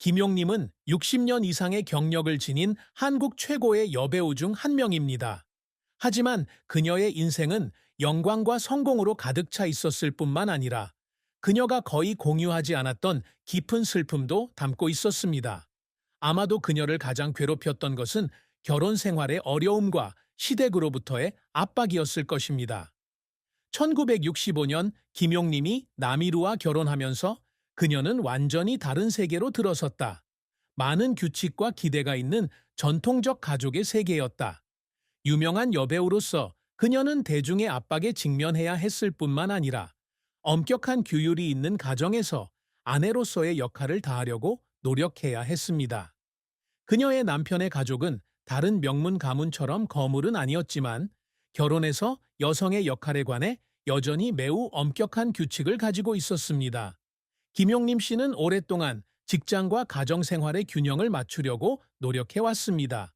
김용님은 60년 이상의 경력을 지닌 한국 최고의 여배우 중 한 명입니다. 하지만 그녀의 인생은 영광과 성공으로 가득 차 있었을 뿐만 아니라 그녀가 거의 공유하지 않았던 깊은 슬픔도 담고 있었습니다. 아마도 그녀를 가장 괴롭혔던 것은 결혼 생활의 어려움과 시댁으로부터의 압박이었을 것입니다. 1965년 김용님이 남이루와 결혼하면서 그녀는 완전히 다른 세계로 들어섰다. 많은 규칙과 기대가 있는 전통적 가족의 세계였다. 유명한 여배우로서 그녀는 대중의 압박에 직면해야 했을 뿐만 아니라 엄격한 규율이 있는 가정에서 아내로서의 역할을 다하려고 노력해야 했습니다. 그녀의 남편의 가족은 다른 명문 가문처럼 거물은 아니었지만 결혼해서 여성의 역할에 관해 여전히 매우 엄격한 규칙을 가지고 있었습니다. 김용림 씨는 오랫동안 직장과 가정 생활의 균형을 맞추려고 노력해왔습니다.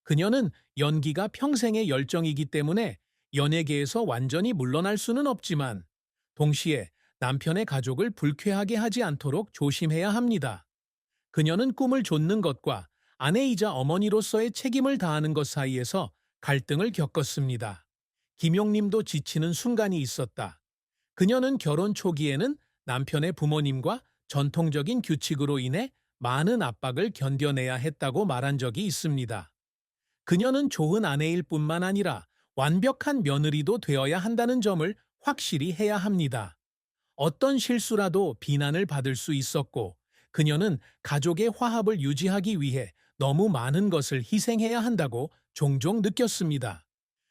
그녀는 연기가 평생의 열정이기 때문에 연예계에서 완전히 물러날 수는 없지만 동시에 남편의 가족을 불쾌하게 하지 않도록 조심해야 합니다. 그녀는 꿈을 좇는 것과 아내이자 어머니로서의 책임을 다하는 것 사이에서 갈등을 겪었습니다. 김용님도 지치는 순간이 있었다. 그녀는 결혼 초기에는 남편의 부모님과 전통적인 규칙으로 인해 많은 압박을 견뎌내야 했다고 말한 적이 있습니다. 그녀는 좋은 아내일 뿐만 아니라 완벽한 며느리도 되어야 한다는 점을 확실히 해야 합니다. 어떤 실수라도 비난을 받을 수 있었고, 그녀는 가족의 화합을 유지하기 위해 너무 많은 것을 희생해야 한다고 종종 느꼈습니다.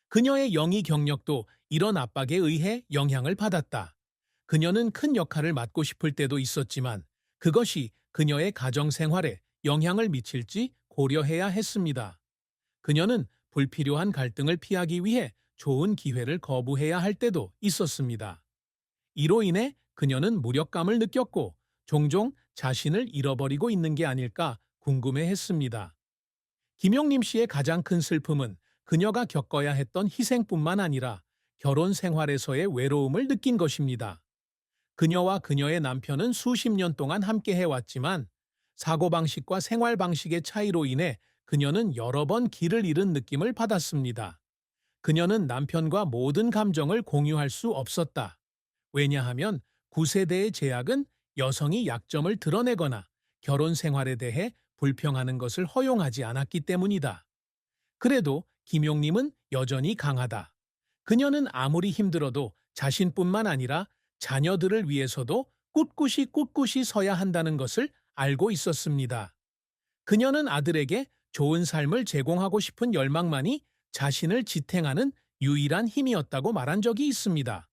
그녀의 영희 경력도 이런 압박에 의해 영향을 받았다. 그녀는 큰 역할을 맡고 싶을 때도 있었지만 그것이 그녀의 가정 생활에 영향을 미칠지 고려해야 했습니다. 그녀는 불필요한 갈등을 피하기 위해 좋은 기회를 거부해야 할 때도 있었습니다. 이로 인해 그녀는 무력감을 느꼈고 종종 자신을 잃어버리고 있는 게 아닐까 궁금해했습니다. 김용림 씨의 가장 큰 슬픔은 그녀가 겪어야 했던 희생뿐만 아니라 결혼 생활에서의 외로움을 느낀 것입니다. 그녀와 그녀의 남편은 수십 년 동안 함께 해왔지만 사고방식과 생활방식의 차이로 인해 그녀는 여러 번 길을 잃은 느낌을 받았습니다. 그녀는 남편과 모든 감정을 공유할 수 없었다. 왜냐하면 9세대의 제약은 여성이 약점을 드러내거나 결혼 생활에 대해 불평하는 것을 허용하지 않았기 때문이다. 그래도 김용님은 여전히 강하다. 그녀는 아무리 힘들어도 자신뿐만 아니라 자녀들을 위해서도 꿋꿋이 서야 한다는 것을 알고 있었습니다. 그녀는 아들에게 좋은 삶을 제공하고 싶은 열망만이 자신을 지탱하는 유일한 힘이었다고 말한 적이 있습니다.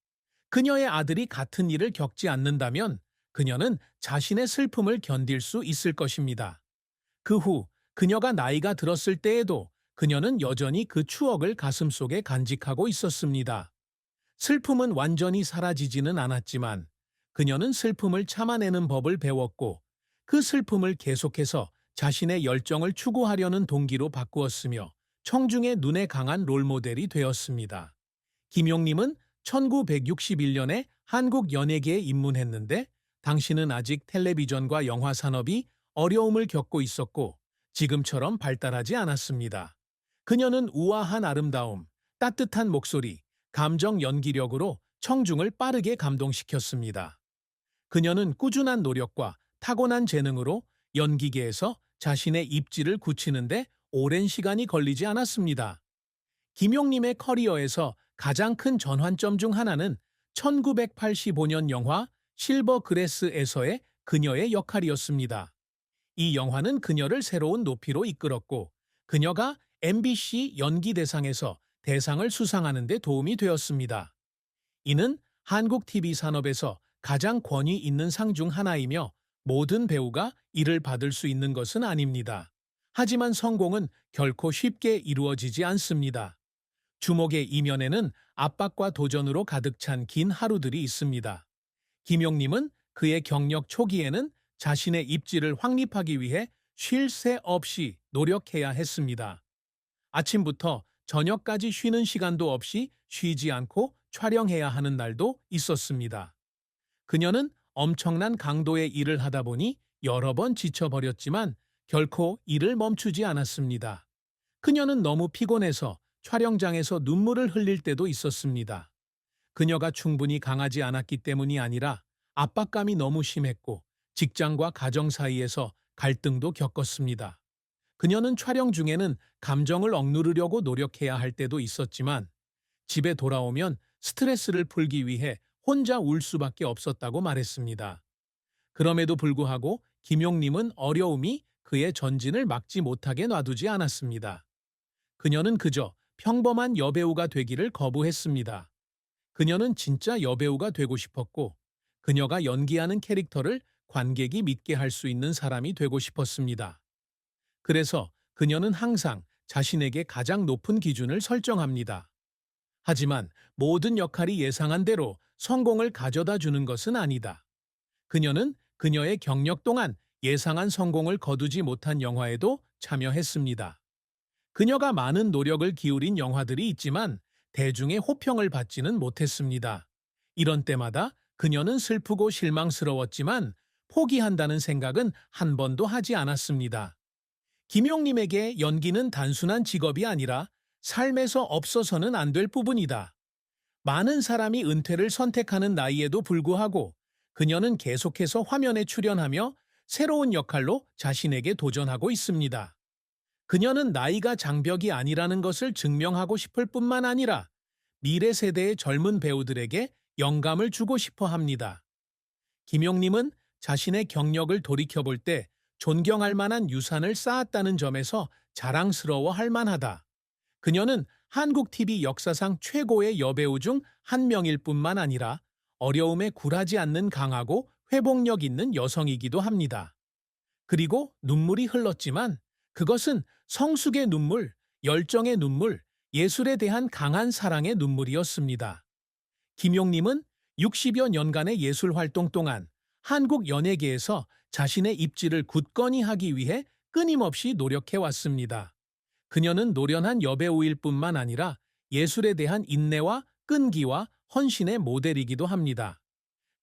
그녀의 아들이 같은 일을 겪지 않는다면 그녀는 자신의 슬픔을 견딜 수 있을 것입니다. 그 후 그녀가 나이가 들었을 때에도 그녀는 여전히 그 추억을 가슴속에 간직하고 있었습니다. 슬픔은 완전히 사라지지는 않았지만 그녀는 슬픔을 참아내는 법을 배웠고 그 슬픔을 계속해서 자신의 열정을 추구하려는 동기로 바꾸었으며 청중의 눈에 강한 롤모델이 되었습니다. 김용림은 1961년에 한국 연예계에 입문했는데 당시는 아직 텔레비전과 영화 산업이 어려움을 겪고 있었고 지금처럼 발달하지 않았습니다. 그녀는 우아한 아름다움, 따뜻한 목소리, 감정 연기력으로 청중을 빠르게 감동시켰습니다. 그녀는 꾸준한 노력과 타고난 재능으로 연기계에서 자신의 입지를 굳히는데 오랜 시간이 걸리지 않았습니다. 김용림의 커리어에서 가장 큰 전환점 중 하나는 1985년 영화 실버 그레스에서의 그녀의 역할이었습니다. 이 영화는 그녀를 새로운 높이로 이끌었고 그녀가 MBC 연기대상에서 대상을 수상하는 데 도움이 되었습니다. 이는 한국 TV 산업에서 가장 권위 있는 상 중 하나이며 모든 배우가 이를 받을 수 있는 것은 아닙니다. 하지만 성공은 결코 쉽게 이루어지지 않습니다. 주목의 이면에는 압박과 도전으로 가득 찬 긴 하루들이 있습니다. 김용림은 그의 경력 초기에는 자신의 입지를 확립하기 위해 쉴 새 없이 노력해야 했습니다. 아침부터 저녁까지 쉬는 시간도 없이 쉬지 않고 촬영해야 하는 날도 있었습니다. 그녀는 엄청난 강도의 일을 하다 보니 여러 번 지쳐버렸지만 결코 일을 멈추지 않았습니다. 그녀는 너무 피곤해서 촬영장에서 눈물을 흘릴 때도 있었습니다. 그녀가 충분히 강하지 않았기 때문이 아니라 압박감이 너무 심했고 직장과 가정 사이에서 갈등도 겪었습니다. 그녀는 촬영 중에는 감정을 억누르려고 노력해야 할 때도 있었지만 집에 돌아오면 스트레스를 풀기 위해 혼자 울 수밖에 없었다고 말했습니다. 그럼에도 불구하고 김용님은 어려움이 그의 전진을 막지 못하게 놔두지 않았습니다. 그녀는 그저 평범한 여배우가 되기를 거부했습니다. 그녀는 진짜 여배우가 되고 싶었고, 그녀가 연기하는 캐릭터를 관객이 믿게 할 수 있는 사람이 되고 싶었습니다. 그래서 그녀는 항상 자신에게 가장 높은 기준을 설정합니다. 하지만 모든 역할이 예상한 대로 성공을 가져다 주는 것은 아니다. 그녀는 그녀의 경력 동안 예상한 성공을 거두지 못한 영화에도 참여했습니다. 그녀가 많은 노력을 기울인 영화들이 있지만 대중의 호평을 받지는 못했습니다. 이런 때마다 그녀는 슬프고 실망스러웠지만 포기한다는 생각은 한 번도 하지 않았습니다. 김용님에게 연기는 단순한 직업이 아니라 삶에서 없어서는 안 될 부분이다. 많은 사람이 은퇴를 선택하는 나이에도 불구하고 그녀는 계속해서 화면에 출연하며 새로운 역할로 자신에게 도전하고 있습니다. 그녀는 나이가 장벽이 아니라는 것을 증명하고 싶을 뿐만 아니라 미래 세대의 젊은 배우들에게 영감을 주고 싶어 합니다. 김용님은 자신의 경력을 돌이켜볼 때 존경할 만한 유산을 쌓았다는 점에서 자랑스러워 할 만하다. 그녀는 한국 TV 역사상 최고의 여배우 중 한 명일 뿐만 아니라 어려움에 굴하지 않는 강하고 회복력 있는 여성이기도 합니다. 그리고 눈물이 흘렀지만 그것은 성숙의 눈물, 열정의 눈물, 예술에 대한 강한 사랑의 눈물이었습니다. 김용님은 60여 년간의 예술 활동 동안 한국 연예계에서 자신의 입지를 굳건히 하기 위해 끊임없이 노력해왔습니다. 그녀는 노련한 여배우일 뿐만 아니라 예술에 대한 인내와 끈기와 헌신의 모델이기도 합니다.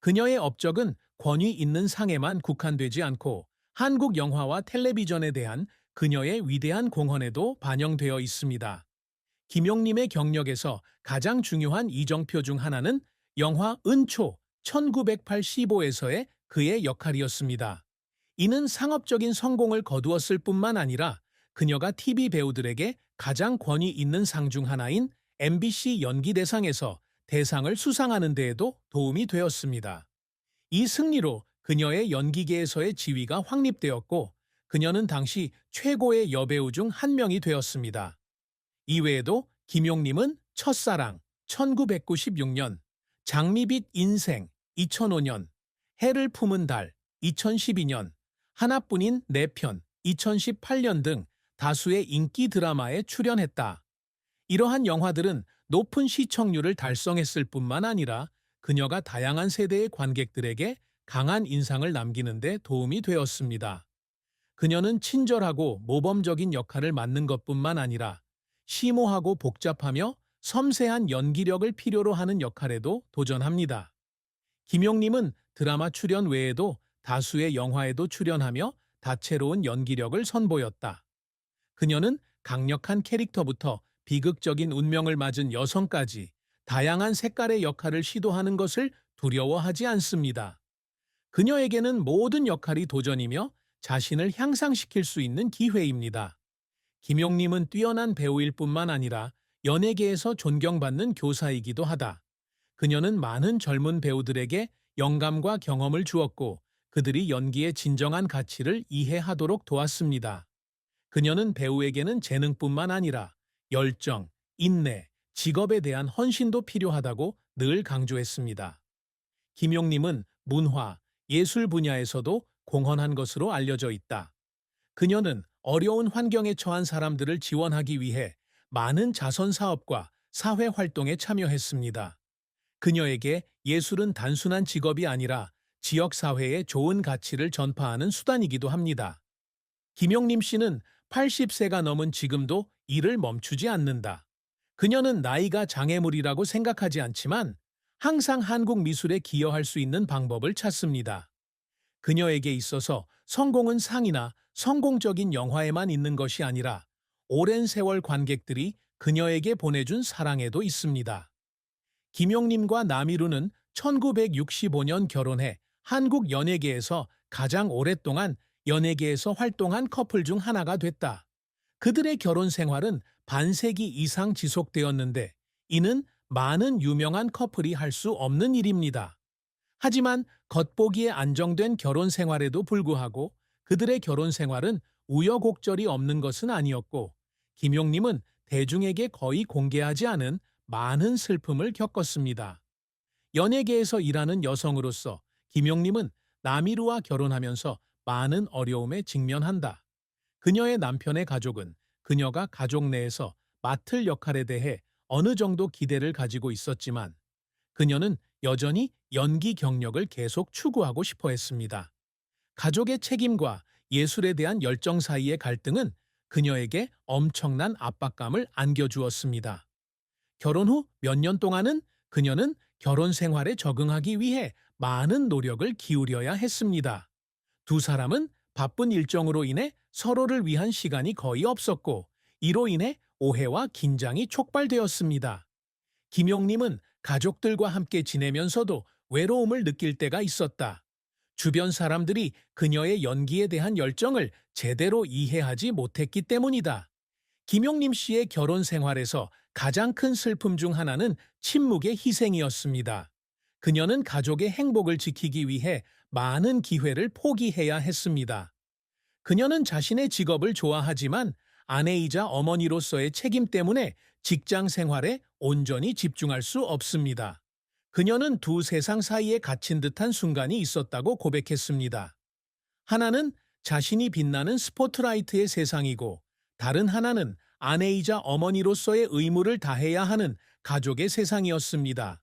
그녀의 업적은 권위 있는 상에만 국한되지 않고 한국 영화와 텔레비전에 대한 그녀의 위대한 공헌에도 반영되어 있습니다. 김용님의 경력에서 가장 중요한 이정표 중 하나는 영화 은초 1985에서의 그의 역할이었습니다. 이는 상업적인 성공을 거두었을 뿐만 아니라 그녀가 TV 배우들에게 가장 권위 있는 상 중 하나인 MBC 연기대상에서 대상을 수상하는 데에도 도움이 되었습니다. 이 승리로 그녀의 연기계에서의 지위가 확립되었고 그녀는 당시 최고의 여배우 중 한 명이 되었습니다. 이외에도 김용님은 첫사랑 1996년, 장미빛 인생 2005년, 해를 품은 달 2012년, 하나뿐인 내 편 2018년 등 다수의 인기 드라마에 출연했다. 이러한 영화들은 높은 시청률을 달성했을 뿐만 아니라 그녀가 다양한 세대의 관객들에게 강한 인상을 남기는 데 도움이 되었습니다. 그녀는 친절하고 모범적인 역할을 맡는 것뿐만 아니라 심오하고 복잡하며 섬세한 연기력을 필요로 하는 역할에도 도전합니다. 김용님은 드라마 출연 외에도 다수의 영화에도 출연하며 다채로운 연기력을 선보였다. 그녀는 강력한 캐릭터부터 비극적인 운명을 맞은 여성까지 다양한 색깔의 역할을 시도하는 것을 두려워하지 않습니다. 그녀에게는 모든 역할이 도전이며 자신을 향상시킬 수 있는 기회입니다. 김용님은 뛰어난 배우일 뿐만 아니라 연예계에서 존경받는 교사이기도 하다. 그녀는 많은 젊은 배우들에게 영감과 경험을 주었고 그들이 연기의 진정한 가치를 이해하도록 도왔습니다. 그녀는 배우에게는 재능뿐만 아니라 열정, 인내, 직업에 대한 헌신도 필요하다고 늘 강조했습니다. 김용님은 문화, 예술 분야에서도 공헌한 것으로 알려져 있다. 그녀는 어려운 환경에 처한 사람들을 지원하기 위해 많은 자선 사업과 사회 활동에 참여했습니다. 그녀에게 예술은 단순한 직업이 아니라 지역 사회에 좋은 가치를 전파하는 수단이기도 합니다. 김용림 씨는 80세가 넘은 지금도 일을 멈추지 않는다. 그녀는 나이가 장애물이라고 생각하지 않지만 항상 한국 미술에 기여할 수 있는 방법을 찾습니다. 그녀에게 있어서 성공은 상이나 성공적인 영화에만 있는 것이 아니라 오랜 세월 관객들이 그녀에게 보내준 사랑에도 있습니다. 김용림과 남이루는 1965년 결혼해 한국 연예계에서 가장 오랫동안 연예계에서 활동한 커플 중 하나가 됐다. 그들의 결혼 생활은 반세기 이상 지속되었는데 이는 많은 유명한 커플이 할 수 없는 일입니다. 하지만 겉보기에 안정된 결혼 생활에도 불구하고 그들의 결혼 생활은 우여곡절이 없는 것은 아니었고 김용림은 대중에게 거의 공개하지 않은 많은 슬픔을 겪었습니다. 연예계에서 일하는 여성으로서 김용림은 남이루와 결혼하면서 많은 어려움에 직면한다. 그녀의 남편의 가족은 그녀가 가족 내에서 맡을 역할에 대해 어느 정도 기대를 가지고 있었지만 그녀는 여전히 연기 경력을 계속 추구하고 싶어 했습니다. 가족의 책임과 예술에 대한 열정 사이의 갈등은 그녀에게 엄청난 압박감을 안겨주었습니다. 결혼 후 몇 년 동안은 그녀는 결혼 생활에 적응하기 위해 많은 노력을 기울여야 했습니다. 두 사람은 바쁜 일정으로 인해 서로를 위한 시간이 거의 없었고 이로 인해 오해와 긴장이 촉발되었습니다. 김용림은 가족들과 함께 지내면서도 외로움을 느낄 때가 있었다. 주변 사람들이 그녀의 연기에 대한 열정을 제대로 이해하지 못했기 때문이다. 김용림 씨의 결혼 생활에서 가장 큰 슬픔 중 하나는 침묵의 희생이었습니다. 그녀는 가족의 행복을 지키기 위해 많은 기회를 포기해야 했습니다. 그녀는 자신의 직업을 좋아하지만 아내이자 어머니로서의 책임 때문에 직장 생활에 온전히 집중할 수 없습니다. 그녀는 두 세상 사이에 갇힌 듯한 순간이 있었다고 고백했습니다. 하나는 자신이 빛나는 스포트라이트의 세상이고 다른 하나는 아내이자 어머니로서의 의무를 다해야 하는 가족의 세상이었습니다.